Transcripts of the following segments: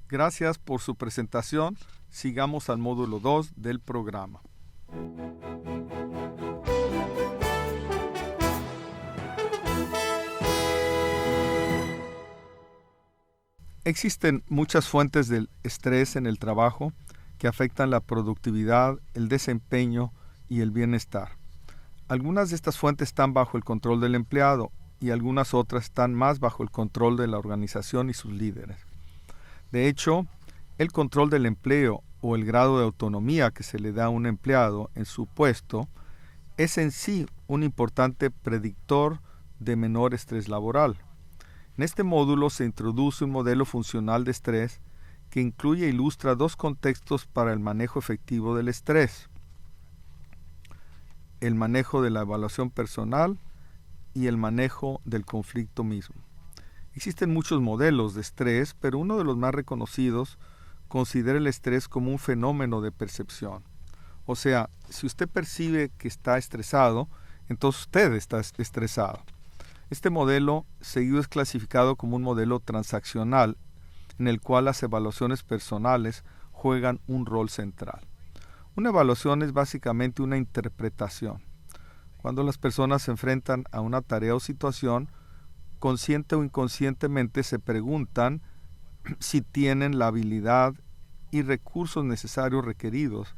Gracias por su presentación. Sigamos al módulo 2 del programa. Existen muchas fuentes del estrés en el trabajo que afectan la productividad, el desempeño y el bienestar. Algunas de estas fuentes están bajo el control del empleado y algunas otras están más bajo el control de la organización y sus líderes. De hecho, el control del empleo o el grado de autonomía que se le da a un empleado en su puesto es en sí un importante predictor de menor estrés laboral. En este módulo se introduce un modelo funcional de estrés que incluye e ilustra dos contextos para el manejo efectivo del estrés: el manejo de la evaluación personal y el manejo del conflicto mismo. Existen muchos modelos de estrés, pero uno de los más reconocidos considera el estrés como un fenómeno de percepción. O sea, si usted percibe que está estresado, entonces usted está estresado. Este modelo seguido es clasificado como un modelo transaccional, en el cual las evaluaciones personales juegan un rol central. Una evaluación es básicamente una interpretación. Cuando las personas se enfrentan a una tarea o situación, consciente o inconscientemente se preguntan si tienen la habilidad y recursos necesarios requeridos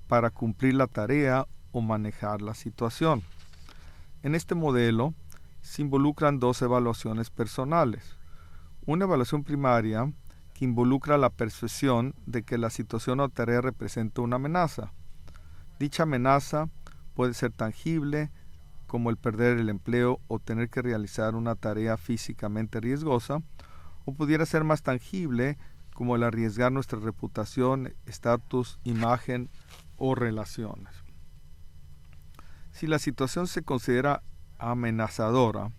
para cumplir la tarea o manejar la situación. En este modelo se involucran dos evaluaciones personales. Una evaluación primaria que involucra la percepción de que la situación o tarea representa una amenaza. Dicha amenaza puede ser tangible, como el perder el empleo o tener que realizar una tarea físicamente riesgosa, o pudiera ser más tangible, como el arriesgar nuestra reputación, estatus, imagen o relaciones. Si la situación se considera amenazadora,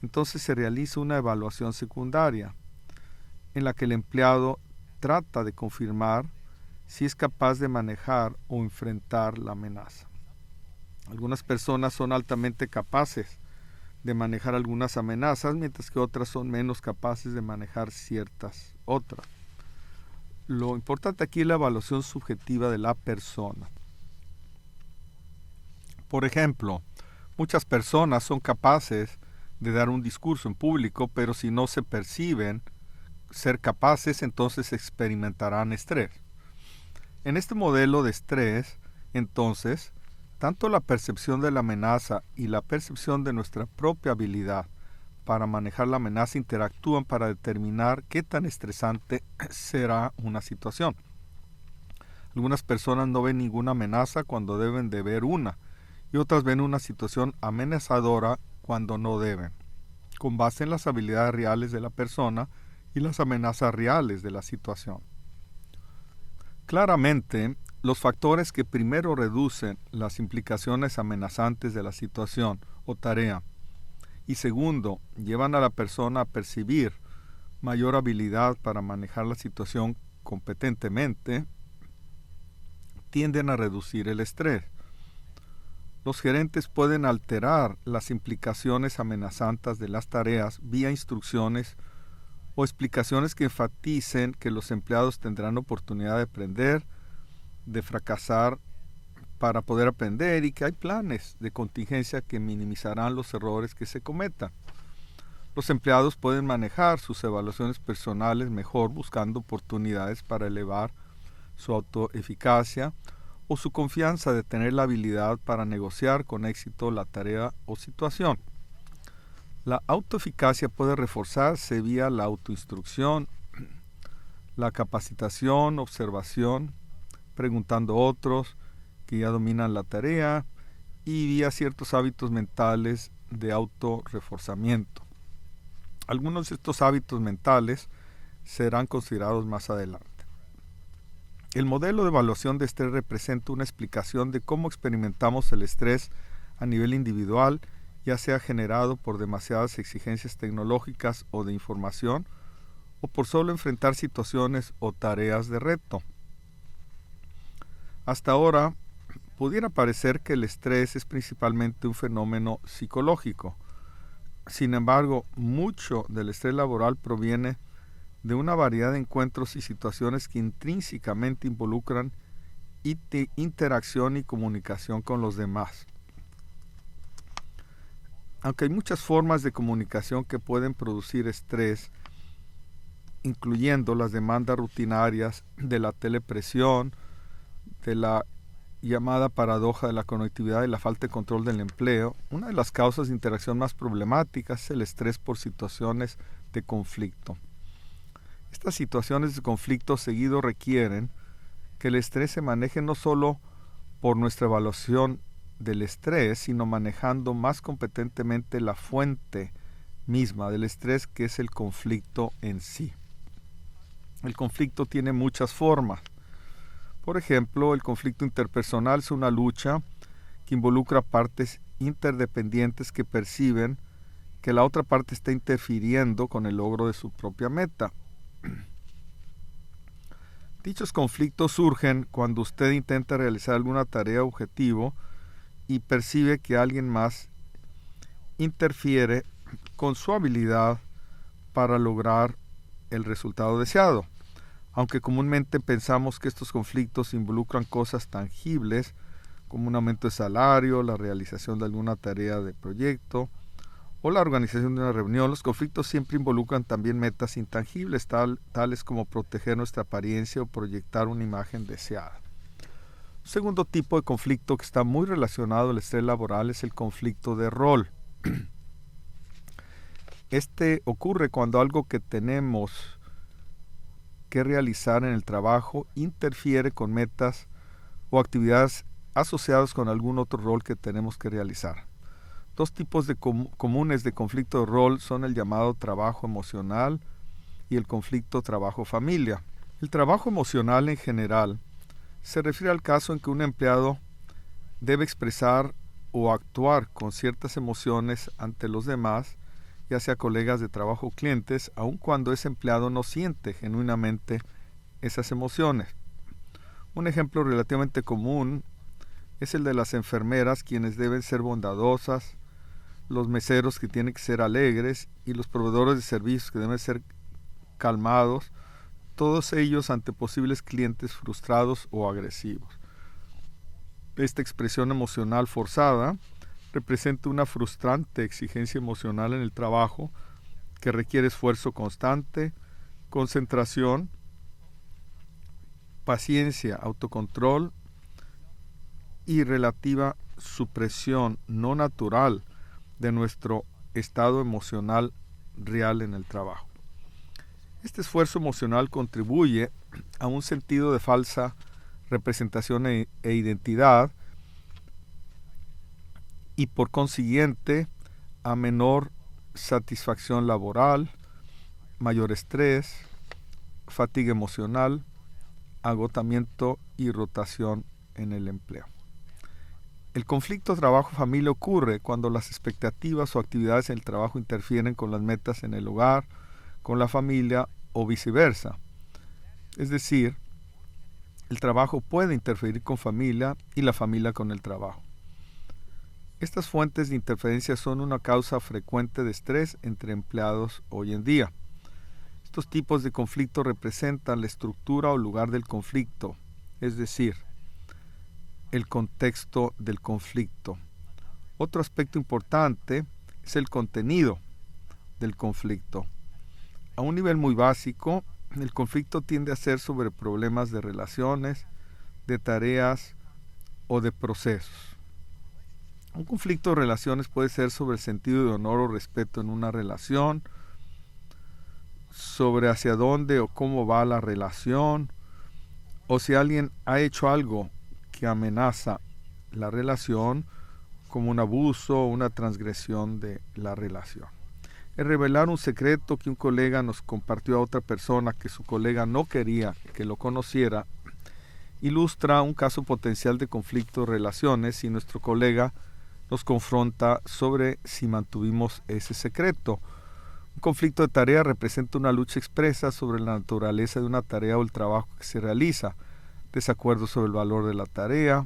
entonces se realiza una evaluación secundaria, en la que el empleado trata de confirmar si es capaz de manejar o enfrentar la amenaza. Algunas personas son altamente capaces de manejar algunas amenazas, mientras que otras son menos capaces de manejar ciertas otras. Lo importante aquí es la evaluación subjetiva de la persona. Por ejemplo, muchas personas son capaces de dar un discurso en público, pero si no se perciben ser capaces, entonces experimentarán estrés. En este modelo de estrés, entonces, tanto la percepción de la amenaza y la percepción de nuestra propia habilidad para manejar la amenaza interactúan para determinar qué tan estresante será una situación. Algunas personas no ven ninguna amenaza cuando deben de ver una, y otras ven una situación amenazadora cuando no deben, con base en las habilidades reales de la persona y las amenazas reales de la situación. Claramente, los factores que primero reducen las implicaciones amenazantes de la situación o tarea y segundo, llevan a la persona a percibir mayor habilidad para manejar la situación competentemente, tienden a reducir el estrés. Los gerentes pueden alterar las implicaciones amenazantes de las tareas vía instrucciones o explicaciones que enfaticen que los empleados tendrán oportunidad de aprender, de fracasar para poder aprender y que hay planes de contingencia que minimizarán los errores que se cometan. Los empleados pueden manejar sus evaluaciones personales mejor buscando oportunidades para elevar su autoeficacia o su confianza de tener la habilidad para negociar con éxito la tarea o situación. La autoeficacia puede reforzarse vía la autoinstrucción, la capacitación, observación, preguntando a otros que ya dominan la tarea y vía ciertos hábitos mentales de autorreforzamiento. Algunos de estos hábitos mentales serán considerados más adelante. El modelo de evaluación de estrés representa una explicación de cómo experimentamos el estrés a nivel individual, ya sea generado por demasiadas exigencias tecnológicas o de información, o por solo enfrentar situaciones o tareas de reto. Hasta ahora, pudiera parecer que el estrés es principalmente un fenómeno psicológico. Sin embargo, mucho del estrés laboral proviene de una variedad de encuentros y situaciones que intrínsecamente involucran interacción y comunicación con los demás. Aunque hay muchas formas de comunicación que pueden producir estrés, incluyendo las demandas rutinarias de la telepresión, de la llamada paradoja de la conectividad y la falta de control del empleo, una de las causas de interacción más problemáticas es el estrés por situaciones de conflicto. Estas situaciones de conflicto seguido requieren que el estrés se maneje no solo por nuestra evaluación del estrés, sino manejando más competentemente la fuente misma del estrés, que es el conflicto en sí. El conflicto tiene muchas formas. Por ejemplo, el conflicto interpersonal es una lucha que involucra partes interdependientes que perciben que la otra parte está interfiriendo con el logro de su propia meta. Dichos conflictos surgen cuando usted intenta realizar alguna tarea o objetivo y percibe que alguien más interfiere con su habilidad para lograr el resultado deseado. Aunque comúnmente pensamos que estos conflictos involucran cosas tangibles, como un aumento de salario, la realización de alguna tarea de proyecto o la organización de una reunión, los conflictos siempre involucran también metas intangibles, tales como proteger nuestra apariencia o proyectar una imagen deseada. Un segundo tipo de conflicto que está muy relacionado al estrés laboral es el conflicto de rol. Este ocurre cuando algo que tenemos que realizar en el trabajo interfiere con metas o actividades asociadas con algún otro rol que tenemos que realizar. Dos tipos comunes de conflicto de rol son el llamado trabajo emocional y el conflicto trabajo-familia. El trabajo emocional en general se refiere al caso en que un empleado debe expresar o actuar con ciertas emociones ante los demás, ya sea colegas de trabajo o clientes, aun cuando ese empleado no siente genuinamente esas emociones. Un ejemplo relativamente común es el de las enfermeras, quienes deben ser bondadosas, los meseros que tienen que ser alegres y los proveedores de servicios que deben ser calmados, todos ellos ante posibles clientes frustrados o agresivos. Esta expresión emocional forzada representa una frustrante exigencia emocional en el trabajo que requiere esfuerzo constante, concentración, paciencia, autocontrol y relativa supresión no natural de nuestro estado emocional real en el trabajo. Este esfuerzo emocional contribuye a un sentido de falsa representación e identidad y por consiguiente a menor satisfacción laboral, mayor estrés, fatiga emocional, agotamiento y rotación en el empleo. El conflicto trabajo-familia ocurre cuando las expectativas o actividades en el trabajo interfieren con las metas en el hogar, con la familia o viceversa. Es decir, el trabajo puede interferir con familia y la familia con el trabajo. Estas fuentes de interferencia son una causa frecuente de estrés entre empleados hoy en día. Estos tipos de conflicto representan la estructura o lugar del conflicto, es decir, el contexto del conflicto. Otro aspecto importante es el contenido del conflicto. A un nivel muy básico, el conflicto tiende a ser sobre problemas de relaciones, de tareas o de procesos. Un conflicto de relaciones puede ser sobre el sentido de honor o respeto en una relación, sobre hacia dónde o cómo va la relación, o si alguien ha hecho algo que amenaza la relación, como un abuso o una transgresión de la relación. El revelar un secreto que un colega nos compartió a otra persona que su colega no quería que lo conociera ilustra un caso potencial de conflicto de relaciones si nuestro colega nos confronta sobre si mantuvimos ese secreto. Un conflicto de tarea representa una lucha expresa sobre la naturaleza de una tarea o el trabajo que se realiza, desacuerdo sobre el valor de la tarea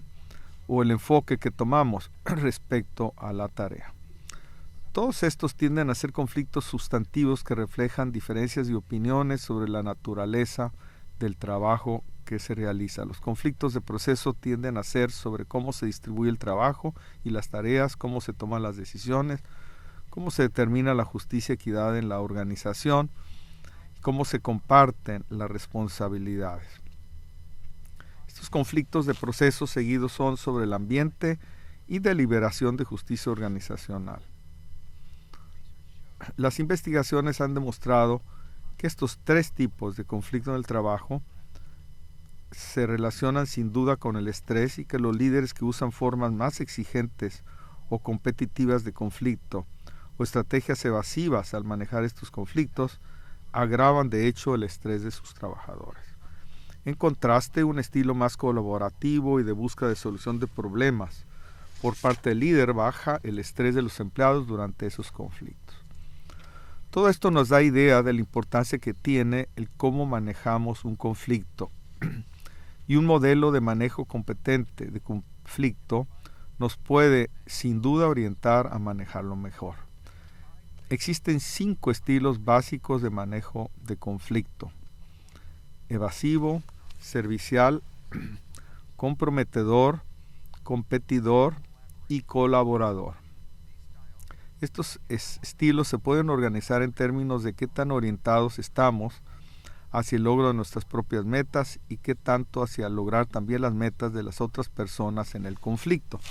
o el enfoque que tomamos respecto a la tarea. Todos estos tienden a ser conflictos sustantivos que reflejan diferencias de opiniones sobre la naturaleza del trabajo que se realiza. Los conflictos de proceso tienden a ser sobre cómo se distribuye el trabajo y las tareas, cómo se toman las decisiones, cómo se determina la justicia y equidad en la organización, cómo se comparten las responsabilidades. Estos conflictos de proceso seguidos son sobre el ambiente y deliberación de justicia organizacional. Las investigaciones han demostrado que estos tres tipos de conflicto en el trabajo se relacionan sin duda con el estrés y que los líderes que usan formas más exigentes o competitivas de conflicto o estrategias evasivas al manejar estos conflictos agravan de hecho el estrés de sus trabajadores. En contraste, un estilo más colaborativo y de búsqueda de solución de problemas por parte del líder baja el estrés de los empleados durante esos conflictos. Todo esto nos da idea de la importancia que tiene el cómo manejamos un conflicto y un modelo de manejo competente de conflicto nos puede sin duda orientar a manejarlo mejor. Existen 5 estilos básicos de manejo de conflicto: evasivo, servicial, comprometedor, competidor y colaborador. Estos estilos se pueden organizar en términos de qué tan orientados estamos hacia el logro de nuestras propias metas y qué tanto hacia lograr también las metas de las otras personas en el conflicto.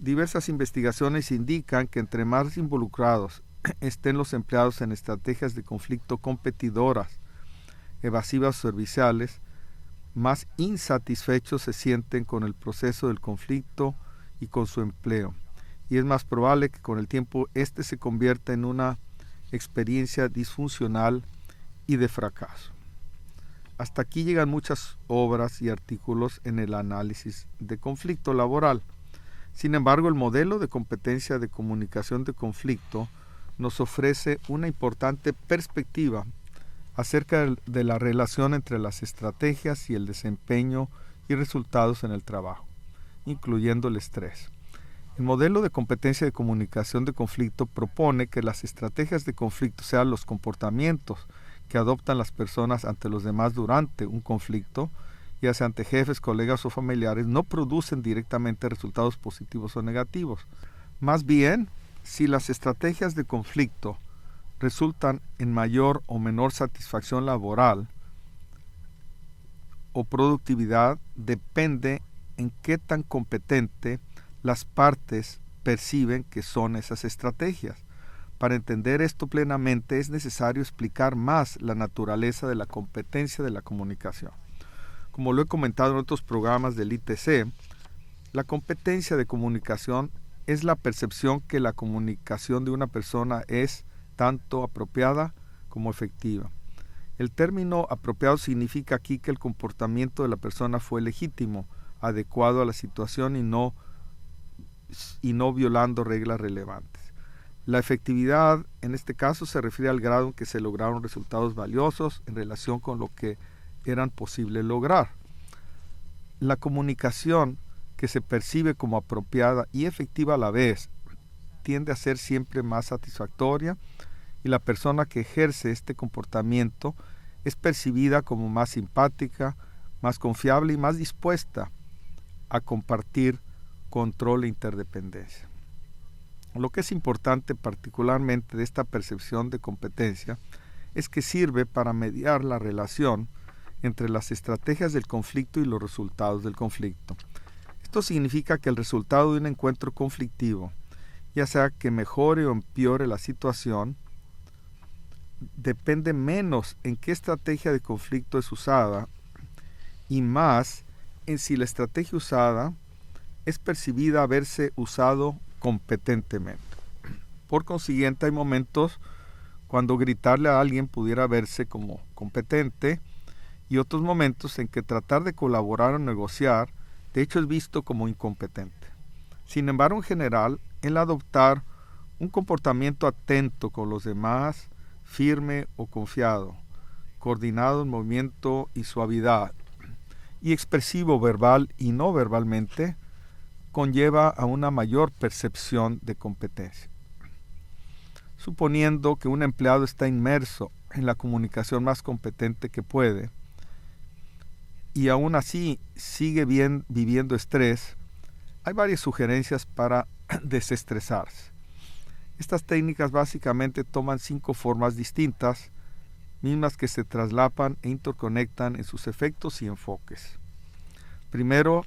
Diversas investigaciones indican que entre más involucrados estén los empleados en estrategias de conflicto competidoras, evasivas o serviciales, más insatisfechos se sienten con el proceso del conflicto y con su empleo. Y es más probable que con el tiempo éste se convierta en una experiencia disfuncional y de fracaso. Hasta aquí llegan muchas obras y artículos en el análisis de conflicto laboral. Sin embargo, el modelo de competencia de comunicación de conflicto nos ofrece una importante perspectiva acerca de la relación entre las estrategias y el desempeño y resultados en el trabajo, incluyendo el estrés. El modelo de competencia de comunicación de conflicto propone que las estrategias de conflicto, sean los comportamientos que adoptan las personas ante los demás durante un conflicto, ya sea ante jefes, colegas o familiares, no producen directamente resultados positivos o negativos. Más bien, si las estrategias de conflicto resultan en mayor o menor satisfacción laboral o productividad, depende en qué tan competente las partes perciben que son esas estrategias. Para entender esto plenamente es necesario explicar más la naturaleza de la competencia de la comunicación. Como lo he comentado en otros programas del ITC, la competencia de comunicación es la percepción que la comunicación de una persona es tanto apropiada como efectiva. El término apropiado significa aquí que el comportamiento de la persona fue legítimo, adecuado a la situación y no violando reglas relevantes. La efectividad en este caso se refiere al grado en que se lograron resultados valiosos en relación con lo que eran posible lograr. La comunicación que se percibe como apropiada y efectiva a la vez tiende a ser siempre más satisfactoria y la persona que ejerce este comportamiento es percibida como más simpática, más confiable y más dispuesta a compartir control e interdependencia. Lo que es importante particularmente de esta percepción de competencia es que sirve para mediar la relación entre las estrategias del conflicto y los resultados del conflicto. Esto significa que el resultado de un encuentro conflictivo, ya sea que mejore o empeore la situación, depende menos en qué estrategia de conflicto es usada y más en si la estrategia usada es percibida haberse usado competentemente. Por consiguiente, hay momentos cuando gritarle a alguien pudiera verse como competente y otros momentos en que tratar de colaborar o negociar de hecho es visto como incompetente. Sin embargo, en general, el adoptar un comportamiento atento con los demás, firme o confiado, coordinado en movimiento y suavidad, y expresivo verbal y no verbalmente, conlleva a una mayor percepción de competencia. Suponiendo que un empleado está inmerso en la comunicación más competente que puede y aún así sigue viviendo estrés, hay varias sugerencias para desestresarse. Estas técnicas básicamente toman 5 formas distintas, mismas que se traslapan e interconectan en sus efectos y enfoques. Primero,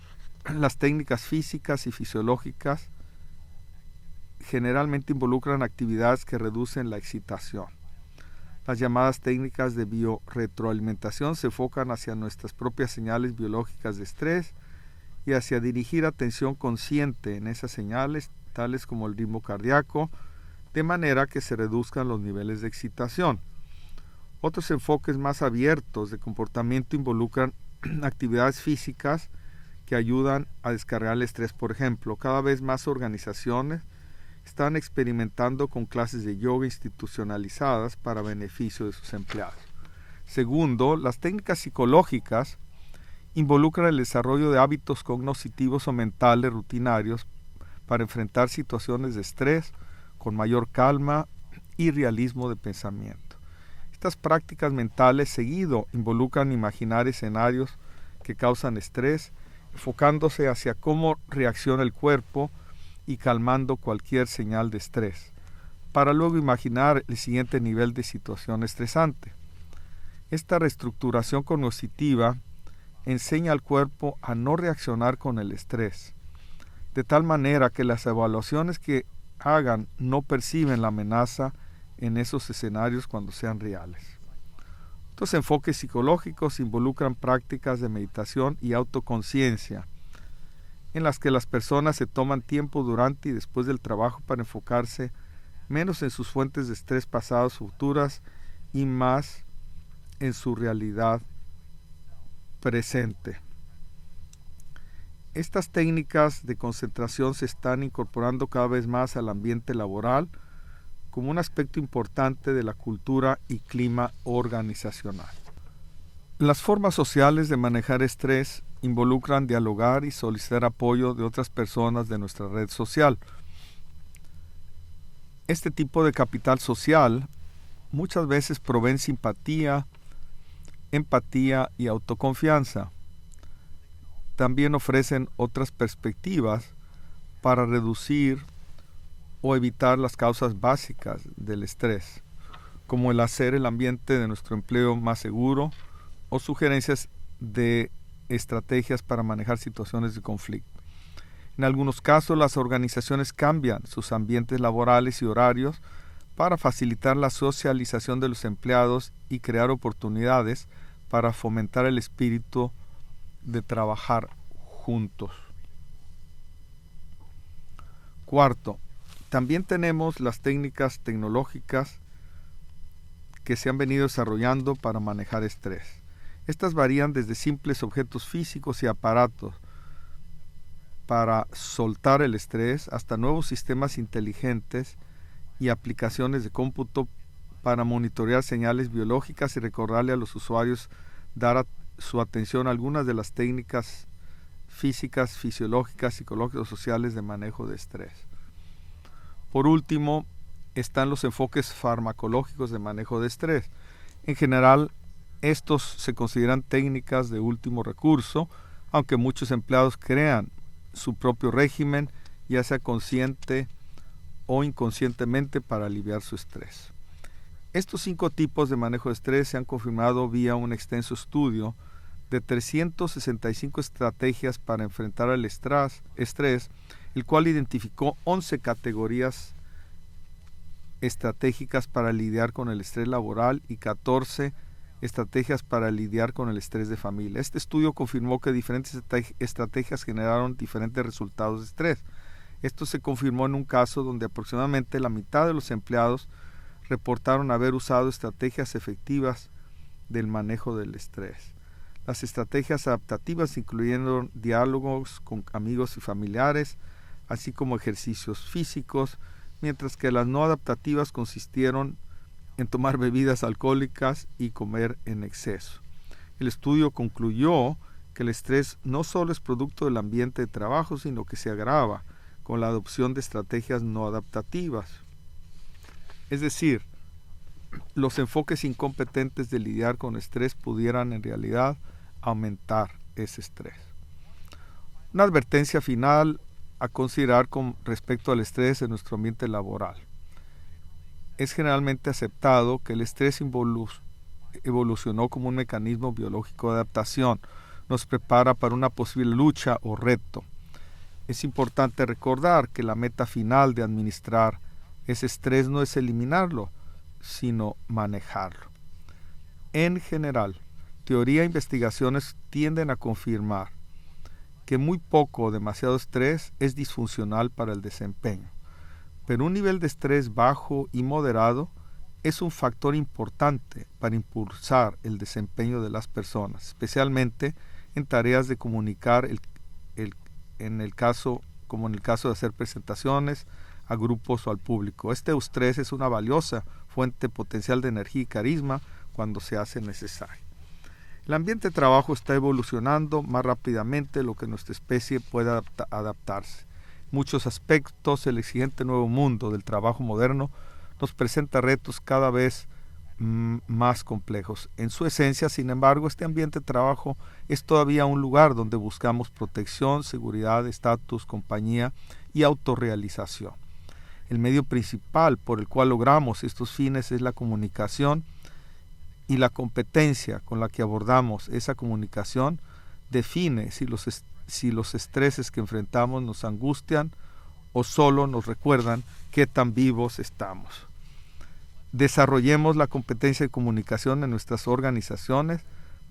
las técnicas físicas y fisiológicas generalmente involucran actividades que reducen la excitación. Las llamadas técnicas de biorretroalimentación se enfocan hacia nuestras propias señales biológicas de estrés y hacia dirigir atención consciente en esas señales, tales como el ritmo cardíaco, de manera que se reduzcan los niveles de excitación. Otros enfoques más abiertos de comportamiento involucran actividades físicas que ayudan a descargar el estrés. Por ejemplo, cada vez más organizaciones están experimentando con clases de yoga institucionalizadas para beneficio de sus empleados. Segundo, las técnicas psicológicas involucran el desarrollo de hábitos cognitivos o mentales rutinarios para enfrentar situaciones de estrés con mayor calma y realismo de pensamiento. Estas prácticas mentales seguido involucran imaginar escenarios que causan estrés, enfocándose hacia cómo reacciona el cuerpo y calmando cualquier señal de estrés, para luego imaginar el siguiente nivel de situación estresante. Esta reestructuración cognitiva enseña al cuerpo a no reaccionar con el estrés, de tal manera que las evaluaciones que hagan no perciben la amenaza en esos escenarios cuando sean reales. Estos enfoques psicológicos involucran prácticas de meditación y autoconciencia, en las que las personas se toman tiempo durante y después del trabajo para enfocarse menos en sus fuentes de estrés pasadas o futuras y más en su realidad presente. Estas técnicas de concentración se están incorporando cada vez más al ambiente laboral como un aspecto importante de la cultura y clima organizacional. Las formas sociales de manejar estrés involucran dialogar y solicitar apoyo de otras personas de nuestra red social. Este tipo de capital social muchas veces provee simpatía, empatía y autoconfianza. También ofrecen otras perspectivas para reducir o evitar las causas básicas del estrés, como el hacer el ambiente de nuestro empleo más seguro o sugerencias de estrategias para manejar situaciones de conflicto. En algunos casos, las organizaciones cambian sus ambientes laborales y horarios para facilitar la socialización de los empleados y crear oportunidades para fomentar el espíritu de trabajar juntos. Cuarto, también tenemos las técnicas tecnológicas que se han venido desarrollando para manejar estrés. Estas varían desde simples objetos físicos y aparatos para soltar el estrés hasta nuevos sistemas inteligentes y aplicaciones de cómputo para monitorear señales biológicas y recordarle a los usuarios dar su atención a algunas de las técnicas físicas, fisiológicas, psicológicas o sociales de manejo de estrés. Por último, están los enfoques farmacológicos de manejo de estrés. En general, estos se consideran técnicas de último recurso, aunque muchos empleados crean su propio régimen, ya sea consciente o inconscientemente, para aliviar su estrés. Estos 5 tipos de manejo de estrés se han confirmado vía un extenso estudio de 365 estrategias para enfrentar el estrés, el cual identificó 11 categorías estratégicas para lidiar con el estrés laboral y 14 estrategias para lidiar con el estrés de familia. Este estudio confirmó que diferentes estrategias generaron diferentes resultados de estrés. Esto se confirmó en un caso donde aproximadamente la mitad de los empleados reportaron haber usado estrategias efectivas del manejo del estrés. Las estrategias adaptativas incluyeron diálogos con amigos y familiares, así como ejercicios físicos, mientras que las no adaptativas consistieron en tomar bebidas alcohólicas y comer en exceso. El estudio concluyó que el estrés no solo es producto del ambiente de trabajo, sino que se agrava con la adopción de estrategias no adaptativas. Es decir, los enfoques incompetentes de lidiar con estrés pudieran en realidad aumentar ese estrés. Una advertencia final a considerar con respecto al estrés en nuestro ambiente laboral. Es generalmente aceptado que el estrés evolucionó como un mecanismo biológico de adaptación. Nos prepara para una posible lucha o reto. Es importante recordar que la meta final de administrar ese estrés no es eliminarlo, sino manejarlo. En general, teoría e investigaciones tienden a confirmar que muy poco o demasiado estrés es disfuncional para el desempeño, pero un nivel de estrés bajo y moderado es un factor importante para impulsar el desempeño de las personas, especialmente en tareas de comunicar, como en el caso de hacer presentaciones a grupos o al público. Este estrés es una valiosa fuente potencial de energía y carisma cuando se hace necesario. El ambiente de trabajo está evolucionando más rápidamente de lo que nuestra especie puede adaptarse. En muchos aspectos, el exigente nuevo mundo del trabajo moderno nos presenta retos cada vez más complejos. En su esencia, sin embargo, este ambiente de trabajo es todavía un lugar donde buscamos protección, seguridad, estatus, compañía y autorrealización. El medio principal por el cual logramos estos fines es la comunicación, y la competencia con la que abordamos esa comunicación define si los estreses que enfrentamos nos angustian o solo nos recuerdan qué tan vivos estamos. Desarrollemos la competencia de comunicación en nuestras organizaciones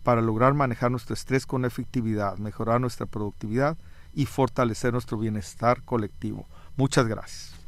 para lograr manejar nuestro estrés con efectividad, mejorar nuestra productividad y fortalecer nuestro bienestar colectivo. Muchas gracias.